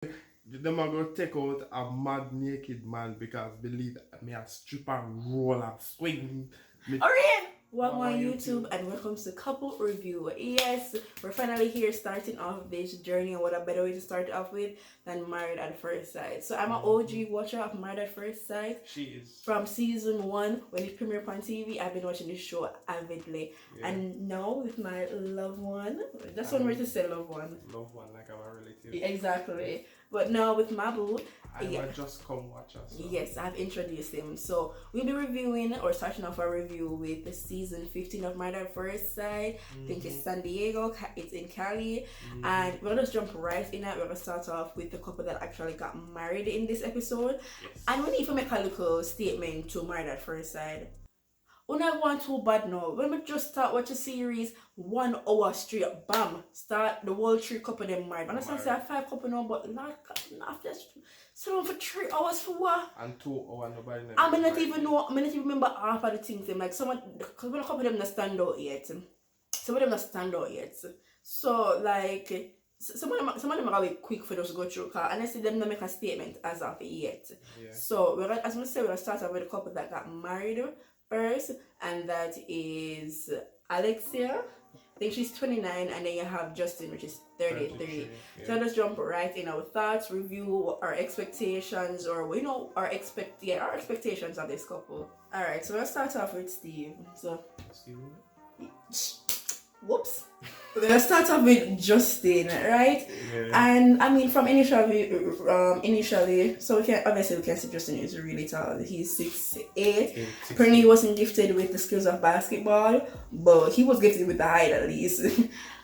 Them are gonna take out a mad naked man because believe me a strip and roll and swing. Me, Alright, welcome Welcome on on YouTube YouTube. and welcome to Couple Review. Yes, we're finally here starting off this journey, and what a better way to start off with than Married at First Sight. So I'm an OG watcher of Married at First Sight. she is. From season 1 when it premiered on TV. I've been watching this show avidly. Yeah. And now with my loved one, that's one way to say loved one. Love one like our relative. Exactly. But now with my boo, I might just come watch us. So. yes, I've introduced him. So we'll be reviewing or starting off our review with the season 15 of Married at First Sight. I think it's San Diego, it's in Cali. And we'll just jump right in it. We're gonna start off with the couple that actually got married in this episode. Yes. And we need to make a little statement to Married at First Sight. When I want too bad now, when we just start watch a series, 1 hour straight, bam, start the whole 3 couple them married. And I say 5 couple now, but not after sit down for 3 hours for what? And 2 hours nobody knows. I not even remember half of the things them, like someone, because when a couple of them not stand out yet. Some of them not stand out yet. So like some of them are really quick for us to go through car, and I see them not make a statement as of yet. Yeah. So as we say, we're gonna start off with a couple that got married first, and that is Alexia. I think she's 29, and then you have Justin, which is 33. Yeah. So let's jump right in our thoughts, review our expectations, or our expectations of this couple. All right, so let's start off with Steve. So, Steve? whoops. Let's start off with Justin, right? Yeah. And I mean, from initially, so we can see Justin is really tall. He's 6'8". Apparently, he wasn't gifted with the skills of basketball, but he was gifted with the height at least.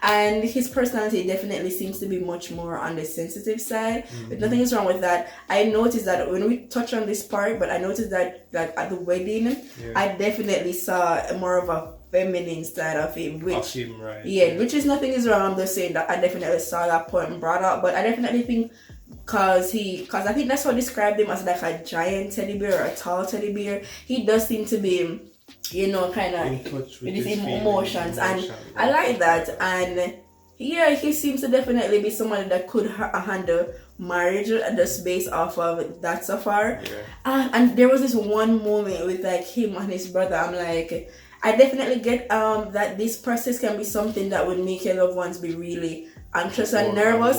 And his personality definitely seems to be much more on the sensitive side. But nothing is wrong with that. I noticed that when we touch on this part, but I noticed that like at the wedding, I definitely saw more of a feminine side of him, which right. which is nothing is wrong. I'm just saying that I definitely saw that point brought up, but I definitely think because I think that's what described him as like a giant teddy bear or a tall teddy bear. He does seem to be, kind of in touch with his emotions, and I like that. And he seems to definitely be someone that could handle marriage just based off of that so far. And there was this one moment with like him and his brother. I'm like, I definitely get that this process can be something that would make your loved ones be really anxious and nervous,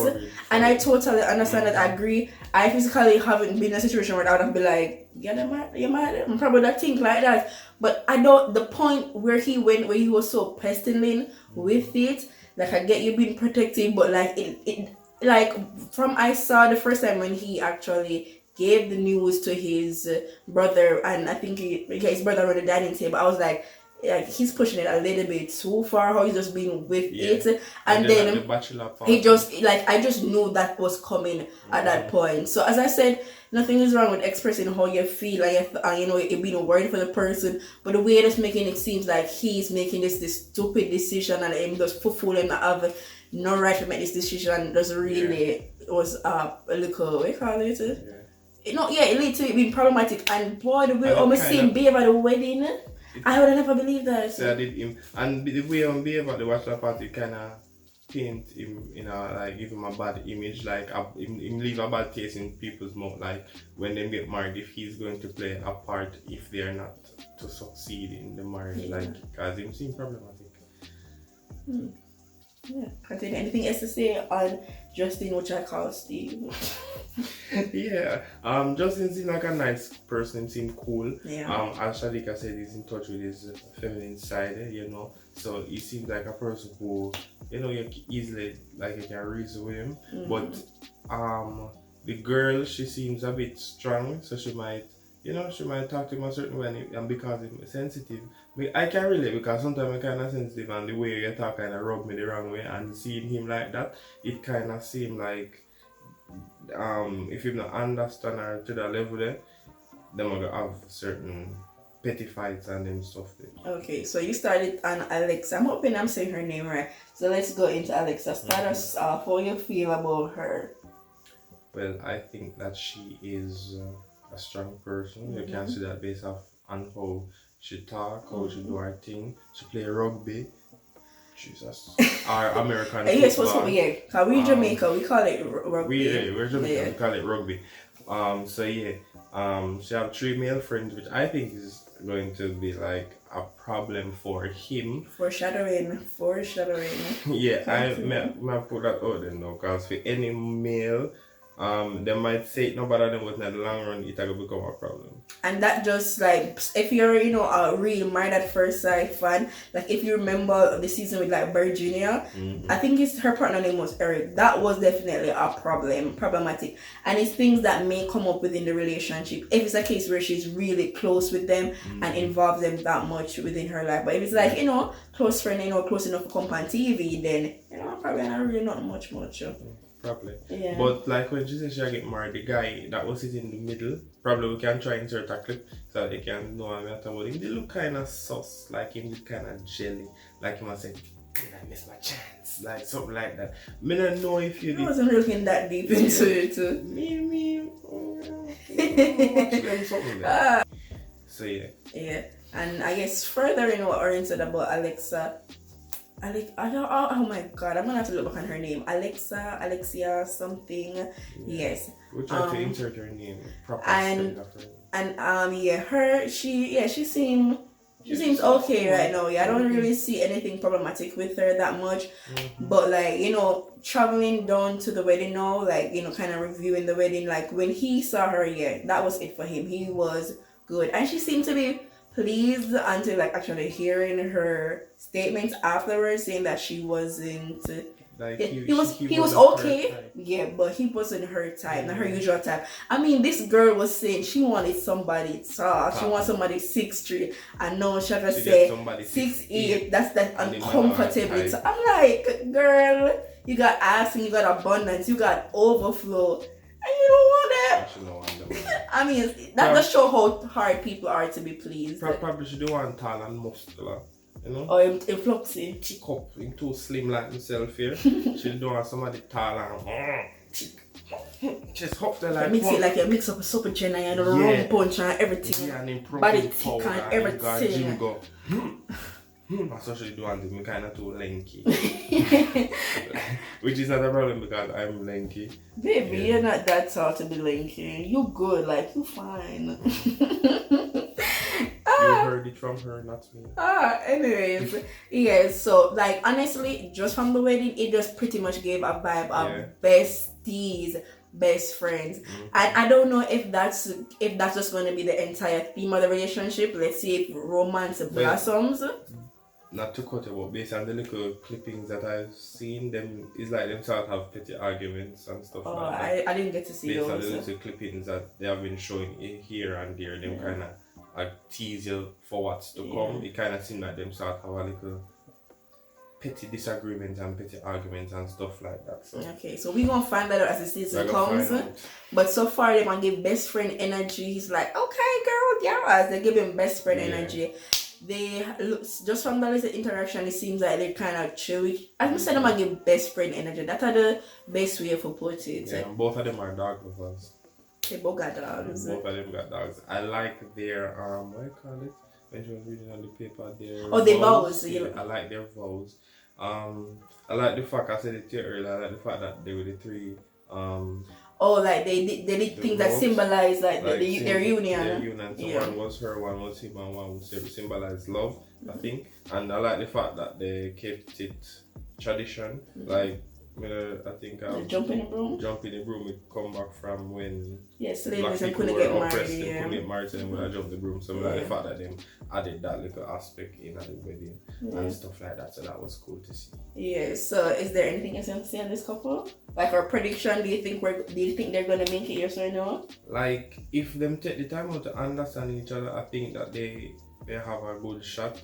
and I totally understand that. I agree. I physically haven't been in a situation where I would have been like, you're mad, I'm probably not think like that. But I don't, the point where he went, where he was so pestilent with it, like I get you being protective, but like it like from I saw the first time when he actually gave the news to his brother, and I think his brother on the dining table, I was like he's pushing it a little bit too far, how he's just being with it, and then he just like I just knew that was coming at that point. So as I said, nothing is wrong with expressing how you feel, and you being worried for the person, but the way that's making it seems like he's making this stupid decision, and him just fooling have no right to make this decision, and just really was a little, what you call it? It leads to it being problematic. And boy, the way I'm seeing behave at the wedding, I would have never believed that. So I did him, and the way I'm behave at the bachelor party kind of paint him, like give him a bad image, like him leave a bad taste in people's mouth, like when they get married, if he's going to play a part if they're not to succeed in the marriage, like because him seem problematic. Yeah. Continue. Anything else to say on Justin, which I call Steve? Justin seems like a nice person, seems cool. As Shadika said, he's in touch with his feminine side, so he seems like a person who, you easily, like, you can reason with him. But the girl, she seems a bit strong, so she might talk to him a certain way, and because he's sensitive. I can relate, because sometimes I'm kind of sensitive, and the way you talk kind of rub me the wrong way, and seeing him like that, it kind of seems like if you don't understand her to that level there, then we're gonna have certain petty fights and them stuff there. Okay, so you started on Alexa. I'm hoping I'm saying her name right. So let's go into Alexa. Start us off. How you feel about her? Well, I think that she is a strong person. You can see that based off on how she talk, how she do her thing. She play rugby. Jesus. Our American Yes, what's what? Yeah, cause we Jamaica, we call it rugby. We're Jamaica, we call it rugby. So yeah, she have 3 male friends, which I think is going to be like a problem for him. Foreshadowing. Yeah, I put that out there now, because for any male, they might say it no better than what in the long run it will become a problem. And that just like, if you're a real Married at First Sight fan, like if you remember the season with like Virginia, I think her partner name was Eric. That was definitely a problematic, and it's things that may come up within the relationship if it's a case where she's really close with them and involves them that much within her life. But if it's like close friend, close enough to come on TV, then probably not really not much. Probably. Yeah. But like when she said she get married, the guy that was sitting in the middle, probably we can try and insert a clip so that they can know what I'm talking about him. They look kind of sus, like him look kind of jelly, like him I said, I missed my chance, like something like that. I don't know if you did. I wasn't looking that deep into it. Something like so yeah. Yeah, and I guess further what Oren said about Alexa. Oh my god, I'm gonna have to look back on her name. Alexia something. Yeah. Yes. We'll try to insert her name proper. She seems okay right now. Yeah, I don't really see anything problematic with her that much. But like, traveling down to the wedding now, like, kind of reviewing the wedding, like when he saw her, that was it for him. He was good. And she seemed to be pleased until like actually hearing her statements afterwards saying that she wasn't like he was okay, but he wasn't her type, not her usual type. I mean, this girl was saying she wanted somebody tall, she wants somebody 6'3", and now she has to say 6'8". That's uncomfortable. So I'm like, girl, you got ass and you got abundance, you got overflow, and you don't want that. I mean, that just shows how hard people are to be pleased. Probably she do want tall and muscular, or in flopsy. Chick up, in too slim like myself here. She do want somebody tall and just up there like. Mix it like you mix up a soap and china and a rum punch and everything. Yeah, and then body thick and everything. So she do want me kind of too lanky. Which is not a problem because I'm lanky. Baby, you're not that tall to be lanky. You good, like you fine. You heard it from her, not me. Anyways, so like honestly, just from the wedding, it just pretty much gave a vibe of besties, best friends. And I don't know if that's just going to be the entire theme of the relationship. Let's see if romance blossoms. Not to cut it, but based on the little clippings that I've seen, them it's like them sort of have petty arguments and stuff like that. I didn't get to see those. Based on the little clippings that they have been showing here and there, them kind of tease you for what's to come. It kind of seems like them sort of have a little petty disagreements and petty arguments and stuff like that. So. Okay, so we're gonna find that out as the season comes. But so far they want to give best friend energy. He's like, okay girl, yeah, they give him best friend energy. They look, just from the little interaction, it seems like they're kind of chill. As I said, I'm gonna give best friend energy. That's the best way to put it. Yeah, both of them are dog lovers. They both got dogs. Both of them got dogs. I like their what do you call it? When she was reading on the paper, their vows. Yeah, I like their vows. I like the fact I said it to you earlier. I like the fact that they were the three. Like they did things that symbolize like their union. Their union. So one was her, one was him, and one was symbolize love. I think, and I like the fact that they kept it tradition. Like, I think jump in the broom. It come back from when slaves couldn't get married. Couldn't get married, so then when I jumped the broom. So like the fact that them added that little aspect in at the wedding and stuff like that. So that was cool to see. Yeah. So is there anything else you want to say on this couple? Like our prediction, do you think they're gonna make it, yes or no? Like if them take the time out to understand each other, I think that they have a good shot.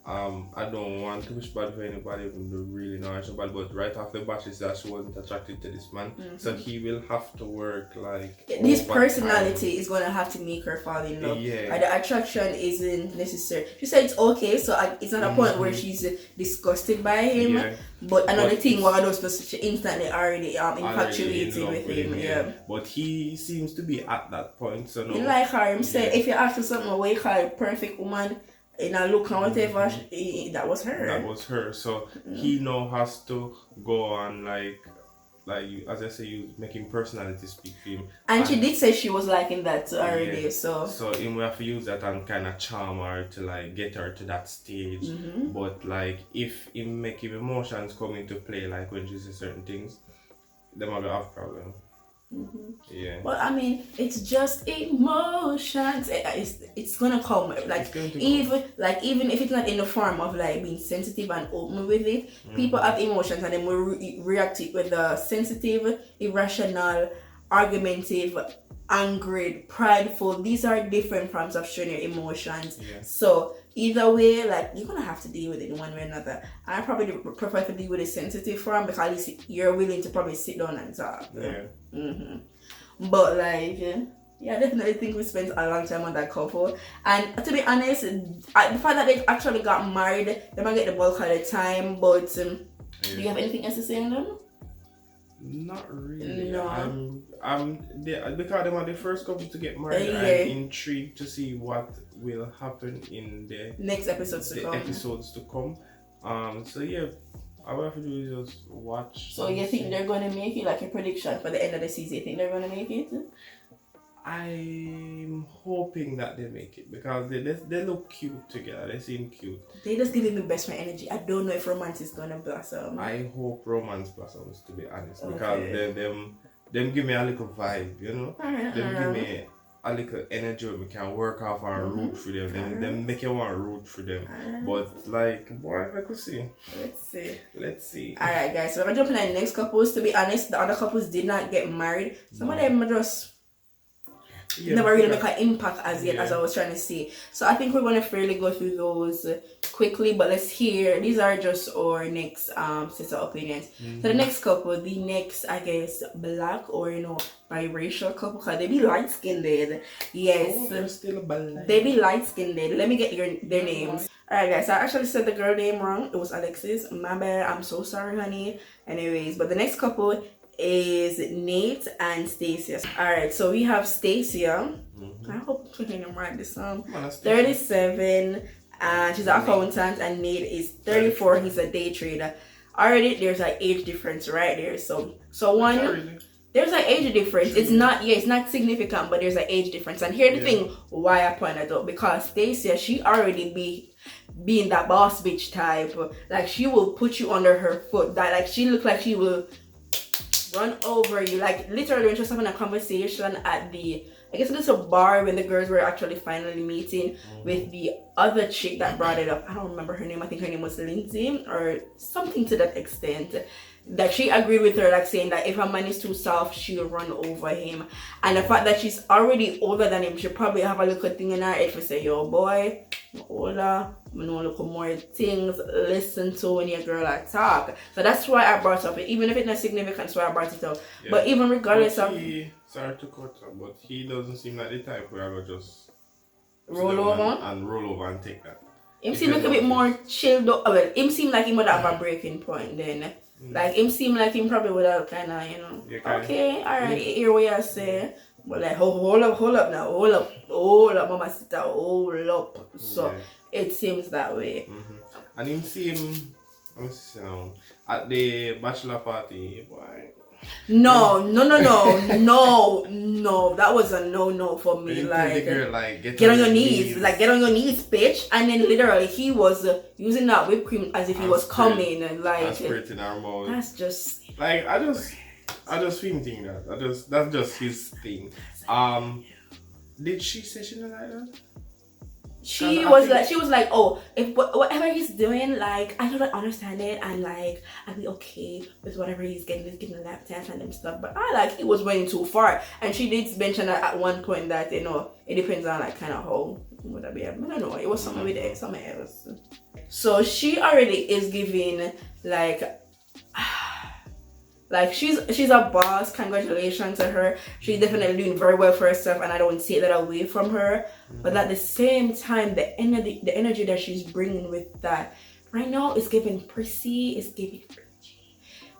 I don't want to wish bad for anybody, even though really know bad, but right off the bat she said she wasn't attracted to this man. So he will have to work like his personality is gonna have to make her fall in love. The attraction isn't necessary. She said it's okay, so it's not a point where she's disgusted by him. But another thing, one of those people, she instantly already infatuated with him. But he seems to be at that point, so no. He like her. He said if you ask for something, what you call a perfect woman, in a look and whatever, that was her. That was her. So he now has to go on like as I say, you making personality speak for him. And she did say she was liking that already. So him we have to use that and kind of charm her to like get her to that stage. But like if him make him emotions come into play, like when she says certain things, they might have problem. Yeah. Well, I mean, it's just emotions. It's gonna come. Like even if it's not in the form of like being sensitive and open with it, people have emotions and then we react it with the sensitive, irrational, argumentative, angry, prideful. These are different forms of showing your emotions. Yeah. So either way, like you're gonna have to deal with it in one way or another. I probably prefer to deal with a sensitive form because at least you're willing to probably sit down and talk. Yeah. But like, yeah, I definitely think we spent a long time on that couple. And to be honest, the fact that they actually got married, they might get the bulk of the time. But do you have anything else to say on them? Not really. No. Because they were the first couple to get married. I'm intrigued to see what will happen in the next episodes to come. So yeah, all we have to do is just watch. So you think they're gonna make it, like a prediction for the end of the season? You think they're gonna make it? I'm hoping that they make it because they look cute together. They seem cute. They just giving me best friend energy. I don't know if romance is gonna blossom. I hope romance blossoms, to be honest, because them give me a little vibe, you know. Them give me a little energy where we can work off and root for them. Them make you want to root for them. But like, boy, I could see. Let's see. Alright, guys. So we're jumping to the next couples. To be honest, the other couples did not get married. Some of them just never really make an impact as yet, as I was trying to say. So I think we're going to fairly go through those quickly, but let's hear. These are just our next set of opinions. So the next couple, the next, I guess, black or biracial couple, because they be light skinned. Yes, they're still black. They be light skinned. Let me get their names. Alright, guys, I actually said the girl name wrong. It was Alexis. My bad. I'm so sorry, honey. Anyways, but the next couple is Nate and Stacia. Alright, so we have Stacia. I hope I'm putting them right this time. 37, and she's an accountant, and Nate is 34. He's a day trader. Already there's an age difference right there. So one, there's an age difference. It's not significant, but there's an age difference. And here's the thing why I pointed out, because Stacia, she already being that boss bitch type. Like she will put you under her foot. That like she look like she will run over you, like literally when she was having a conversation at the, I guess it was a bar when the girls were actually finally meeting with the other chick that brought it up. I don't remember her name. I think her name was Lindsay or something to that extent. That she agreed with her, like saying that if a man is too soft, she'll run over him. And the fact that she's already older than him, she'll probably have a little thing in her head for say, yo boy, I'm older, I know look more things, listen to when your girl talk. So that's why I brought up it, even if it's not significant, so I brought it up. Yeah. But even regardless sorry to cut up, but he doesn't seem like the type where I would just roll over and take that. Him seem like a bit more chilled up. Well, him seem like he would have a breaking point then. Like him seem like him probably would have kind of, okay, alright, here we are say. But like hold up now, hold up, mama sister, hold up. So it seems that way. And him seem, let me see now, at the bachelor party, boy. No, that was a no for me. Like, get on your knees, bitch. And then literally he was using that whipped cream as if he was coming and like in our mouth. That's just like I just think that. That's just his thing. Did she say she didn't like that? She was like, oh, if whatever he's doing, like I don't understand it, and like I'll be okay with whatever he's getting a lap dance and them stuff. But I like he was going too far, and she did mention that at one point that it depends on like kind of how would that be. I don't know. It was something with it, something else. So she already is giving like she's a boss. Congratulations to her. She's definitely doing very well for herself, and I don't take that away from her. But at the same time, the energy that she's bringing with that right now is giving prissy,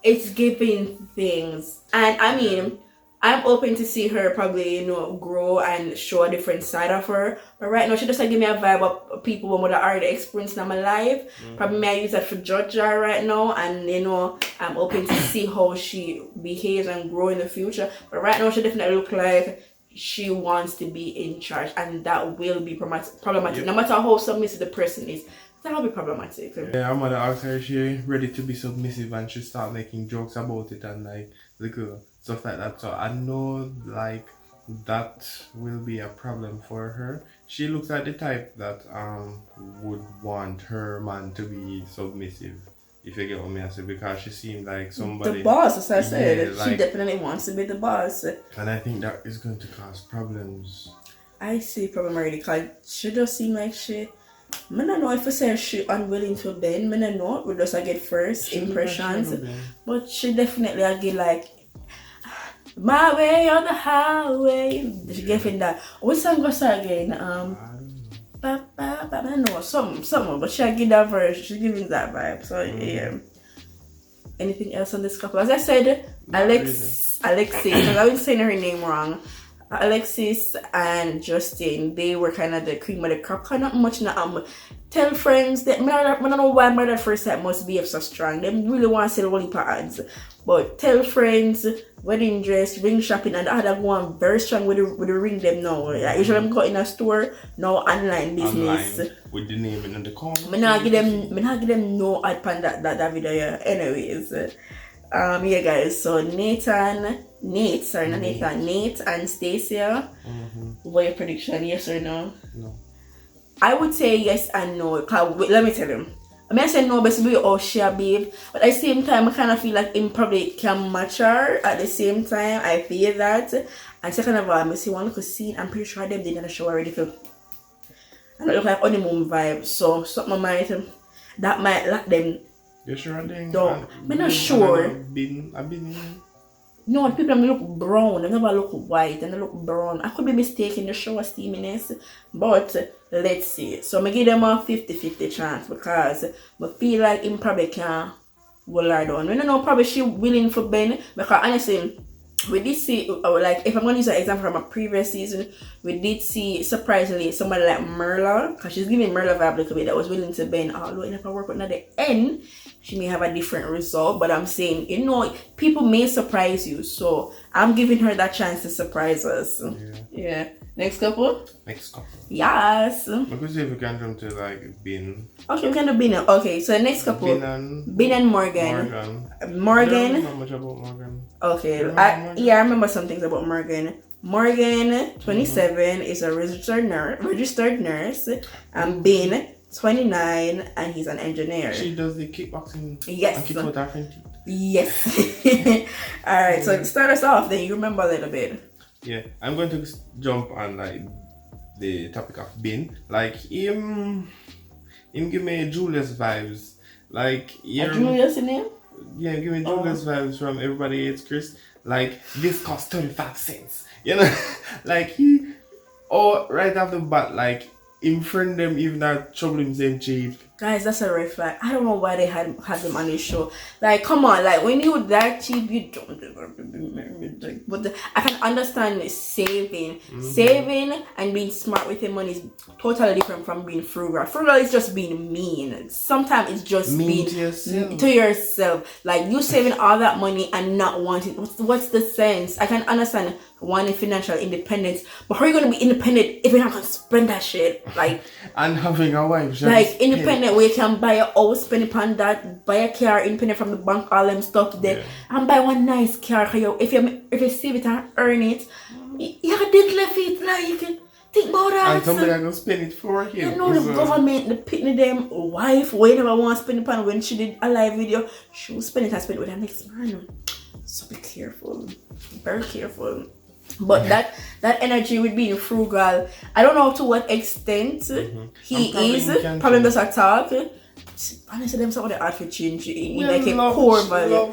it's giving things. And I mean, I'm open to see her probably, grow and show a different side of her. But right now, she just give me a vibe of people who would have already experienced in my life. Probably may I use that for judge her right now. And, I'm open to see how she behaves and grow in the future. But right now, she definitely look like she wants to be in charge. And that will be problematic. Yep. No matter how submissive the person is, that will be problematic. Yeah, I'm gonna ask her if she ready to be submissive and she start making jokes about it and like stuff like that. So I know like that will be a problem for her. She looks like the type that would want her man to be submissive, if you get what I say, because she seemed like somebody the boss, as I said. Like, she definitely wants to be the boss. And I think that is going to cause problems. I see problem already because she does seem like I don't know if I say she unwilling to bend. I don't know. We just get first impressions. But she definitely get like my way or the highway. She giving that. What song was that again? I don't know. Something. But she get that verse. She's giving that vibe. So yeah. Anything else on this couple? As I said, Alexis, because I've been saying her name wrong. Alexis and Justin, they were kind of the cream of the crop. Kind of much now. Tell friends that I don't know why Married at First Sight must be so strong. They really want to sell a whole heap of ads. But tell friends, wedding dress, ring shopping, and the other one very strong with the ring them now. Like, usually I'm got in a store, now online business. Online, with the name in the corner. I not give them no ad pan that video. Yeah. Anyways. Yeah guys, so Nate and Stacia. What your prediction, yes or no? No. I would say yes and no. Let me tell him. I mean, I say no, but we all share babe. But at the same time, I kind of feel like him probably can match her. At the same time, I feel that. And second of all, I see one little scene. I'm pretty sure them did in the show already. And it look like honeymoon vibe. So something that might let them. You sure? I'm not sure. No, people look brown. They never look white. And they look brown. I could be mistaken. The show steaminess. But let's see. So I give them a 50-50 chance because I feel like him probably can hold her down. I don't know, probably she willing for Ben. Because honestly, we did see, like, if I'm going to use an example from a previous season, we did see, surprisingly, somebody like Merla, because she's giving Merla vibe a little bit, that was willing to bend. Although if I work with at the end, she may have a different result. But I'm saying, people may surprise you. So I'm giving her that chance to surprise us. Yeah. Next couple? Yes. Because if we can jump to like Binh. Okay, we can do Binh. Okay, so the next couple. Binh and Morgan. Morgan. I don't know much about Morgan. Okay, I remember some things about Morgan. Morgan, 27, is a registered nurse, and Binh, 29, and he's an engineer. She does the kickboxing. Yes. And kick out her friend. Yes. Alright, so start us off, then you remember a little bit. Yeah, I'm going to jump on like the topic of Binh. Like him give me Julius vibes. Like Julius in him? Yeah, give me Julius vibes from Everybody Hates Chris. Like this cost 25 cents. Like right off the bat, like him friend them even that trouble him same cheap. Guys, that's a red flag. I don't know why they had them on this show. Like, come on, like when you that cheap, you don't deserve to be married. But I can understand saving and being smart with your money is totally different from being frugal. Frugal is just being mean. Sometimes it's just mean being to yourself. Like you saving all that money and not wanting. What's the sense? I can understand wanting financial independence, but how are you gonna be independent if you're not gonna spend that shit? Like and having a wife, like independent where you can buy a house, spend upon that, buy a car, independent from the bank, all them stuff there, and buy one nice car. If you save it and earn it, you can think left it. Like you can think about that. And somebody gonna spend it for him. You know the government, the pitney them wife, whenever want to spend it upon. When she did a live video, she will spend it and spend it with her next man. So be careful, very careful. But that energy with being frugal, I don't know to what extent he is. Probably does a talk. Honestly, them some of the hard for change in like a core value.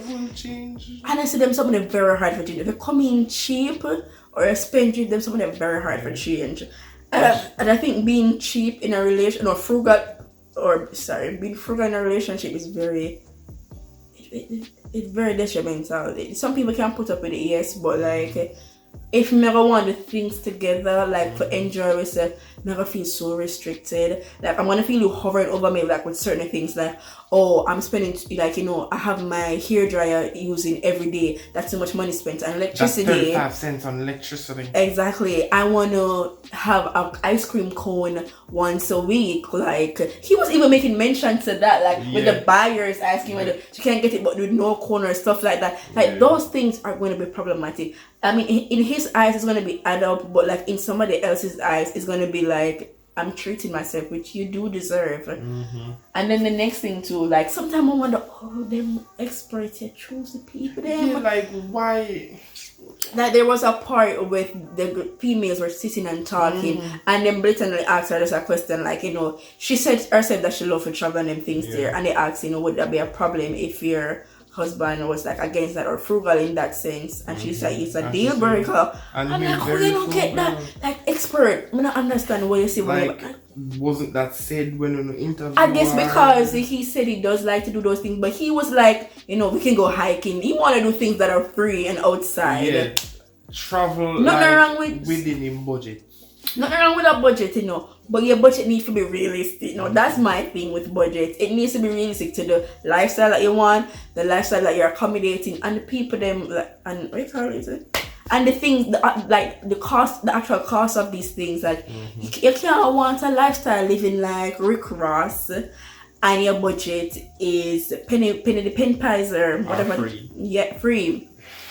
Honestly, them some of them very hard for change. If you come in cheap or spend cheap, them some of them very hard for change. And I think being cheap in a relation, being frugal in a relationship is very. it's very detrimental. Some people can put up with it, yes, but like if you never want the things together, like for enjoy yourself, never feel so restricted. Like I'm gonna feel you hovering over me, like with certain things, like oh, I'm spending, like, you know, I have my hair dryer using every day. That's too much money spent on electricity. That's 35 cents on electricity. Exactly. I want to have an ice cream cone once a week. Like he was even making mention to that, like with the buyers asking whether she can't get it, but with no cone or stuff like that. Like those things are going to be problematic. I mean, in his eyes, it's going to be add up, but like in somebody else's eyes, it's going to be like, I'm treating myself, which you do deserve. And then the next thing too, like sometimes I wonder, oh, them experts, you choose the people. Them. Yeah, like why? Like there was a part with the females were sitting and talking, and then blatantly asked her just a question, like, you know, she said herself that she loved to travel and them things there, and they asked, you know, would that be a problem if your husband was like against that or frugal in that sense, and she said it's a deal breaker. And I'm like, oh, you don't get that, like expert. I don't understand what you see. Like, wasn't that said when on the interview? I guess because he said he does like to do those things, but he was like, you know, we can go hiking. He want to do things that are free and outside. Yeah, travel. Nothing wrong with within his budget. Nothing wrong with a budget, you know. But your budget needs to be realistic. You know, that's my thing with budget. It needs to be realistic to the lifestyle that you want, the lifestyle that you're accommodating, and the people them like, and what you call it? And the things, like the cost, the actual cost of these things. Like you can't want a lifestyle living like Rick Ross, and your budget is penny the pen pies or whatever. Free. Yeah, free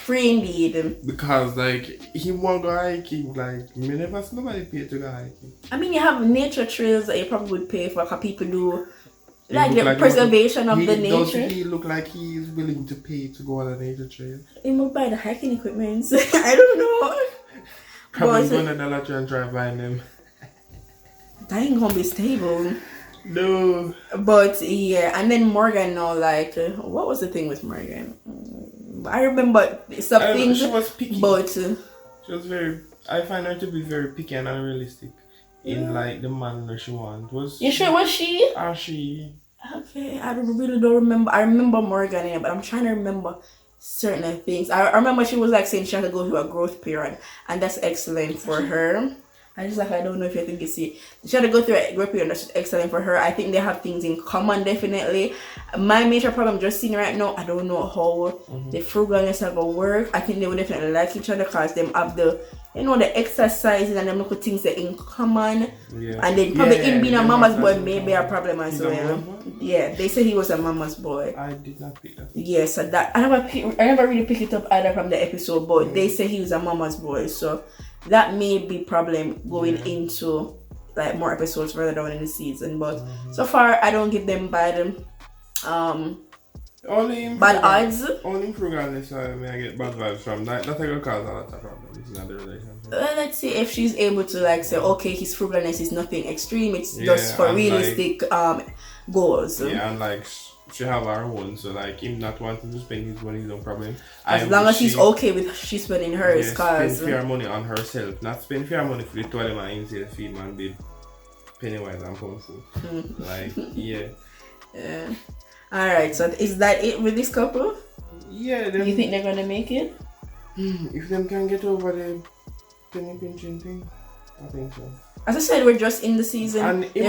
indeed. Because like he won't go hiking. Like me never see nobody pay to go hiking. I mean, you have nature trails that you probably would pay for, because people do like the preservation of the nature. Does he look like he is willing to pay to go on a nature trail? He might buy the hiking equipment. I don't know. Probably go to the Dollar Tree and try buying them. That ain't gonna be stable. No. But yeah, and then Morgan now, like, what was the thing with Morgan? I remember some things. She was picky. But she was very. I find her to be very picky and unrealistic in like the man that she wants. Was you sure was she? Are she? Okay, I really don't remember. I remember Morgan, but I'm trying to remember certain things. I remember she was like saying she had to go through a growth period, and that's excellent for her. I just like, I don't know if you think you see, she had to go through a growth period, that's excellent for her. I think they have things in common, definitely. My major problem just seeing right now, I don't know how the frugalness are gonna work. I think they would definitely like each other because they have the, you know, the exercises and them little things that in common. Yeah. And then probably him being a mama's boy may be a problem as well. Yeah, they said he was a mama's boy. I did not pick that. Yeah, so that I never really picked it up either from the episode, but they say he was a mama's boy, so that may be problem going into like more episodes further down in the season. But so far I don't give them bad odds. Only frugalness I get bad vibes from. That's gonna cause a lot of problems in the relationship. Let's see if she's able to like say, okay, his frugalness is nothing extreme, it's just for realistic goals. Yeah, and like she have her own, so like him not wanting to spend his money is no problem. As long as he's okay with she spending hers, cause spend fair money on herself, not spend fair money for the toilet man instead of feed man bid Pennywise and Kung Fu. Like yeah. Alright, so is that it with this couple? Yeah. You think they're gonna make it? If them can get over the penny pinching thing, I think so. As I said, we're just in the season. And we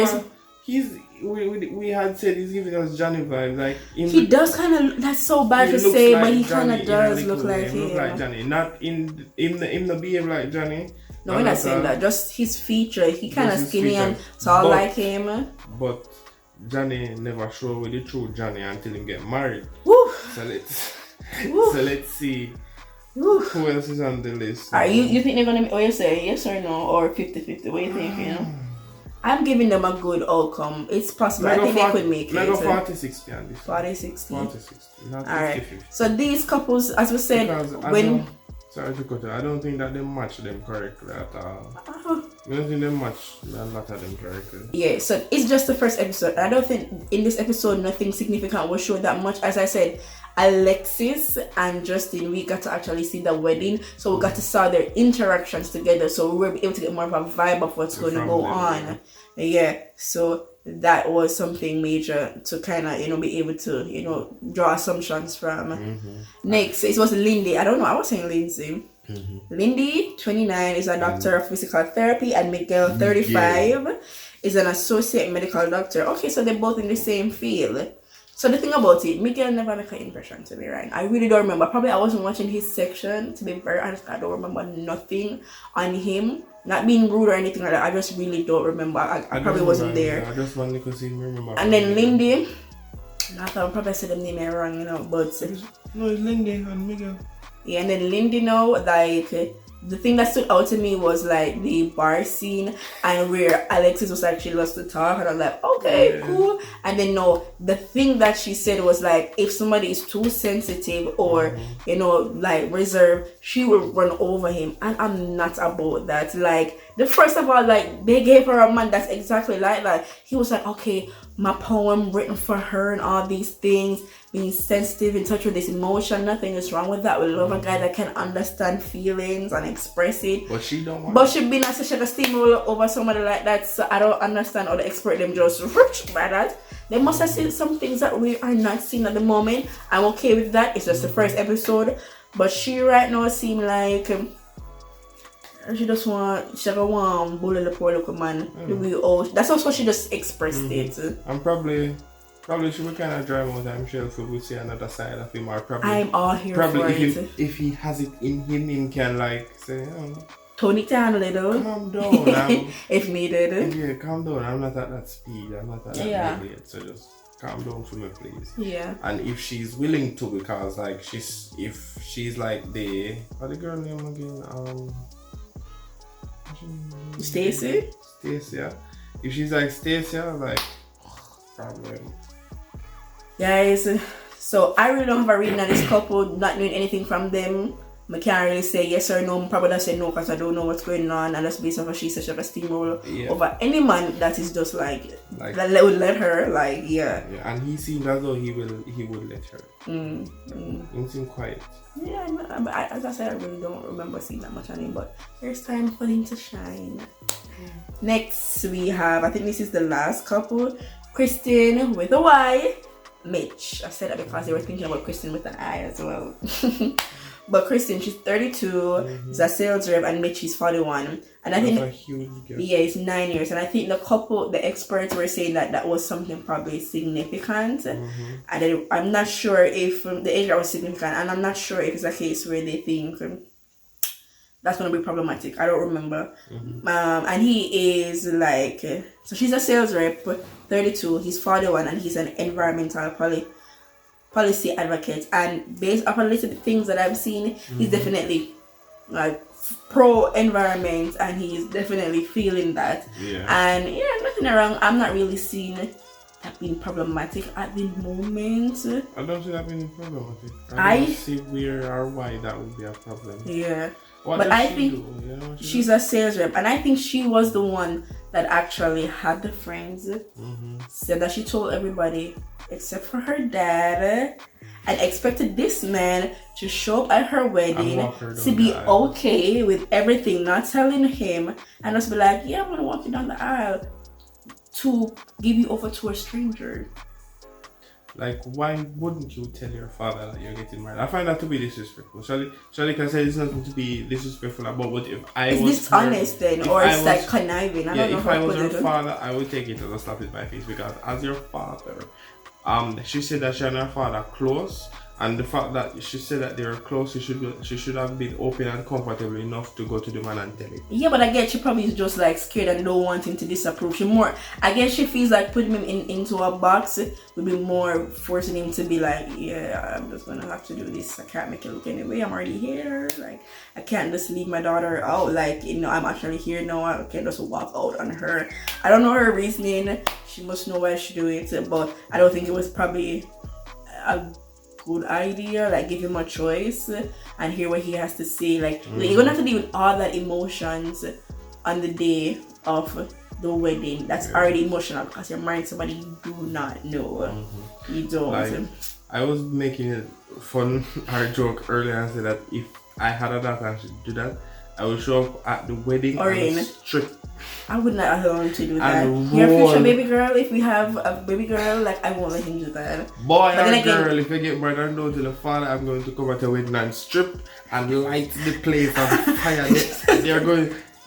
had said he's giving us Johnny vibes, like he does kind of. That's so bad to say, like, but he kind of does look like him. Look like Johnny, not in the behave like Johnny. No, we're not saying that. Just his feature. He kind of skinny and tall like him. But Johnny never show with the true Johnny until he get married. Woo. So let's see. Woo. Who else is on the list? You think they're gonna? Oh, you say yes or no, or 50-50? What do you think? You know. I'm giving them a good outcome. It's possible. I think they could make it. Like a 40-60 on this. 40-60. 40-60. Not 50-50. Alright. So these couples, as we said, sorry to cut you. I don't think that they match them correctly at all. I don't think they match a lot of them correctly. Yeah, so it's just the first episode. I don't think in this episode nothing significant was shown that much. As I said, Alexis and Justin, we got to actually see the wedding, so we got to saw their interactions together, so we were able to get more of a vibe of what's going to go on. Yeah, so that was something major to kind of, be able to, draw assumptions from. Next, it was Lindy. I don't know, I was saying Lindsay. Lindy, 29, is a doctor of physical therapy, and Miguel, 35, is an associate medical doctor. Okay, so they're both in the same field. So the thing about it, Miguel never make an impression to me, right? I really don't remember. Probably I wasn't watching his section, to be very honest. I don't remember nothing on him. Not being rude or anything like that. I just really don't remember. I probably wasn't there. I just want to see remember. And then Lindy, I thought I probably said the name wrong, but... No, it's Lindy and Miguel. Yeah, and then Lindy now, like, the thing that stood out to me was like the bar scene and where Alexis was like, she loves to talk, and I'm like, okay, cool. And then no, the thing that she said was like, if somebody is too sensitive or like reserved, she will run over him, and I'm not about that. Like, the first of all, like, they gave her a man that's exactly like that. He was like, okay, my poem written for her and all these things, being sensitive, in touch with this emotion, nothing is wrong with that. We love a guy that can understand feelings and express it. But she don't want But she be not such a steamroller over somebody like that, so I don't understand how the expert them just rich by that. They must have seen some things that we are not seeing at the moment. I'm okay with that. It's just the first episode. But she right now seem like she just want bully the poor little man. That's also she just expressed it. And probably she would kind of drive more time shelf if we see another side of him, or probably I'm all here for it. If he has it in him can like say, tone it down a little. Calm down. If needed. Yeah, calm down. I'm not at that speed. I'm not at that level yet. So just calm down for me, please. Yeah. And if she's willing to, because like if she's like what the girl name again? Stacia. If she's like Stacia, like problem. Guys, so I really don't have a reading on this couple, not knowing anything from them. I can't really say yes or no. I'm probably not say no because I don't know what's going on, and that's based off of she's such a steamroller over any man that is just like that would let her, like and he seemed as though he would let her. He seemed quiet. Yeah, as I said, I really don't remember seeing that much on him, but there's time for him to shine. Next we have, I think this is the last couple, Krysten with a Y, Mitch. I said that because they were thinking about Krysten with an I as well. But Krysten, she's 32, is a sales rep, and Mitch is 41. And I think, a huge gap. Yeah, it's 9 years. And I think the experts were saying that was something probably significant. And I'm not sure if the age was significant, and I'm not sure if it's a case where they think that's going to be problematic. I don't remember. And he is like, so she's a sales rep, 32, he's 41, and he's an environmental policy advocate, and based upon little things that I've seen, he's definitely like pro environment, and he's definitely feeling that. And nothing wrong. I'm not really seeing that being problematic at the moment. I don't see that being problematic. I don't see where or why that would be a problem. But I think she's a sales rep, and I think she was the one that actually had the friends. Said that she told everybody except for her dad, and expected this man to show up at her wedding to be okay with everything, not telling him, and just be like, yeah, I'm gonna walk you down the aisle, to give you over to a stranger. Like, why wouldn't you tell your father that you're getting married? I find that to be disrespectful. Shali can say it's nothing to be disrespectful about, but if I was... Is this honest then? Or it's like conniving? I don't know if I was her father, I would take it as a slap in my face, because as your father, she said that she and her father close, and the fact that she said that they were close, she should have been open and comfortable enough to go to the man and tell him. Yeah, but I guess she probably is just like scared and don't want him to disapprove. I guess she feels like putting him into a box would be more forcing him to be like, yeah, I'm just gonna have to do this. I can't make it look anyway. I'm already here. Like, I can't just leave my daughter out. Like, I'm actually here now. I can't just walk out on her. I don't know her reasoning. She must know why she do it, but I don't think it was probably a good idea. Like, give him a choice and hear what he has to say. Like, you're gonna have to deal with all that emotions on the day of the wedding. That's already emotional because you're marrying somebody you do not know. You don't. Like, I was making it fun or joke earlier and said that if I had a daughter and she'd do that, I will show up at the wedding and strip. I would not allow him to do that. Your future baby girl, if we have a baby girl, like I won't let him do that. Boy or girl, if you get married and don't tell the father, I'm going to come at the wedding and strip and light the place on fire.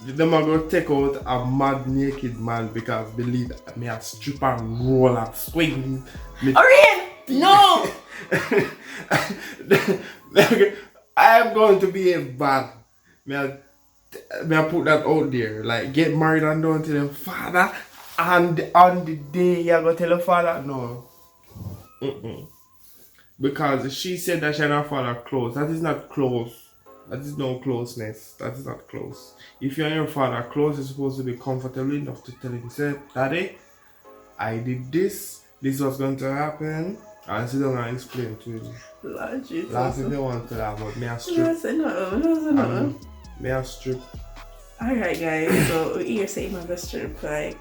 Them are going to take out a mad naked man because believe me a strip and roll and swing. Orion! No! I am going to behave bad. May I put that out there? Like, get married and don't tell them father, and on the day you're going to tell the father, no. Because she said that she and her father close. That is not close. That is no closeness. That is not close. If you and your father close, you're supposed to be comfortable enough to tell him, say, Daddy, I did this. This was going to happen. And sit down and explain to him. Lord Jesus. Last if they want to laugh, but may I strip? No. May I strip? Alright guys, so you're saying I'm a strip, like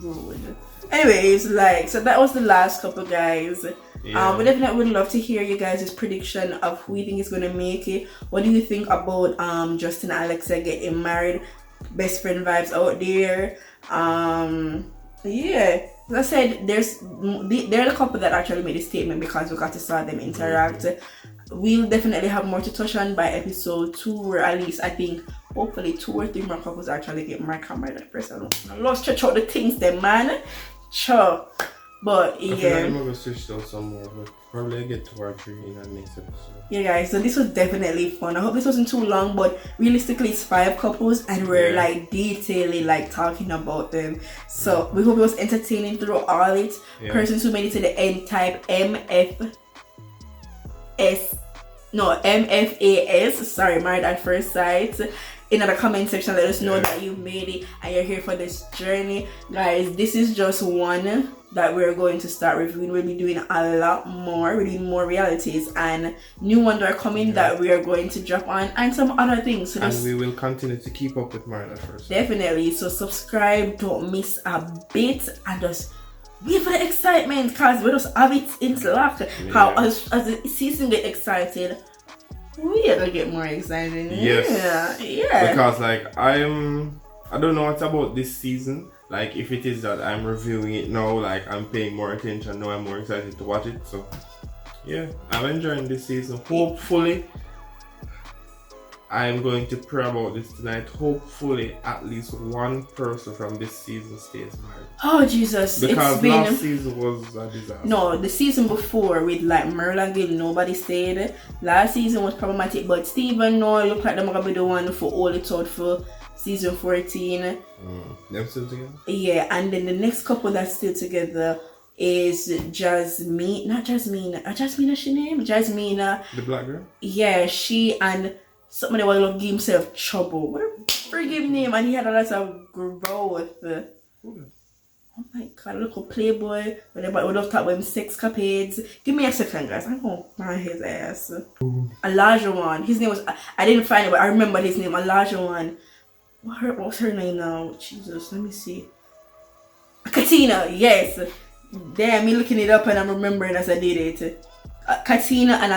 good. Anyways, like, so that was the last couple, guys. Yeah. We definitely would love to hear you guys' prediction of who you think is gonna make it. What do you think about Justin and Alexa getting married? Best friend vibes out there. Yeah. As I said, they're the couple that actually made a statement because we got to saw them interact. We'll definitely have more to touch on by episode 2, or at least I think hopefully 2 or 3 more couples actually get married. That person, I love to stretch out the things, them man. Sure. But yeah. I feel like I'm gonna switch those some more, but probably get 2 or 3 in the next episode. Yeah guys, so this was definitely fun. I hope this wasn't too long, but realistically it's 5 couples and we're like detailing, like talking about them. So we hope it was entertaining through all it. Persons who made it to the end, type MFAS, sorry, Married at First Sight, in the comment section. Let us know that you made it and you're here for this journey. Guys, this is just one that we're going to start reviewing. We'll be doing a lot more. We're doing more realities and new ones are coming that we are going to drop on, and some other things. So and we will continue to keep up with Married at First Sight. Definitely. So subscribe, don't miss a bit, and just wait for the excitement because we just have it in lock. How as the season get excited, we are gonna get more excited. Yes. Yeah. Because like I don't know what's about this season. Like if it is that I'm reviewing it now, like I'm paying more attention now, I'm more excited to watch it. So yeah, I'm enjoying this season. Hopefully I'm going to pray about this tonight. Hopefully at least one person from this season stays married. Oh Jesus. Because last season was a disaster. No, the season before with like Merle and Gil, nobody stayed. Last season was problematic, but Steven no look like they're gonna be the one for all it out for season 14. Them still together? Yeah, and then the next couple that's still together is Jasmina, she name? Jasmina. The black girl? Yeah, she and somebody will give himself trouble. What a friggin' name, and he had a lot of growth. Oh my god, look at Playboy. When everybody would have talked about him sex capades. Give me a second, guys. I'm gonna find his ass. Elijah one. His name was, I didn't find it, but I remember his name. Elijah one. What's her name now? Jesus, let me see. Katina, yes. Damn, me looking it up and I'm remembering as I did it. Katina and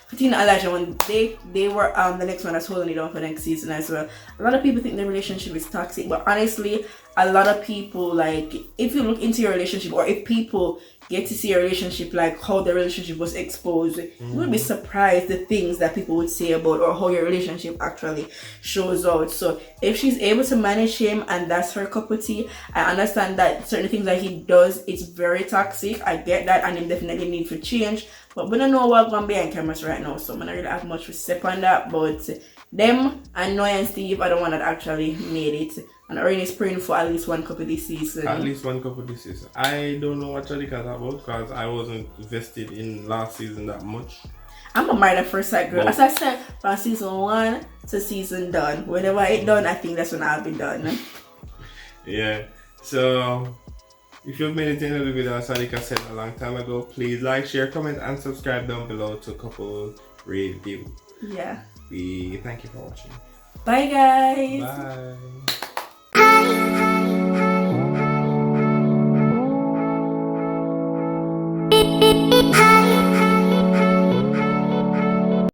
Katina and Elijah one, they were the next one that's holding it on for next season as well. A lot of people think their relationship is toxic, but honestly a lot of people, like, if you look into your relationship, or if people get to see your relationship, like how the relationship was exposed, you would be surprised the things that people would say about, or how your relationship actually shows out. So if she's able to manage him and that's her cup of tea, I understand that certain things that he does, it's very toxic. I get that, and him definitely need to change, but we don't know what's going to be on cameras right now, so I'm not really have much to say on that. But them and Noah and Steve are the one that actually made it, and Orin is praying for at least one couple this season. At least one couple this season. I don't know what Jadica's about because I wasn't invested in last season that much. I'm a Married at First Sight girl. As I said, from season 1 to season done. Whenever it's done, I think that's when I'll be done. Yeah. So if you've made it to the end of the video, as Sadika said a long time ago, please like, share, comment, and subscribe down below to Couple Review. Yeah. We thank you for watching. Bye guys. Bye.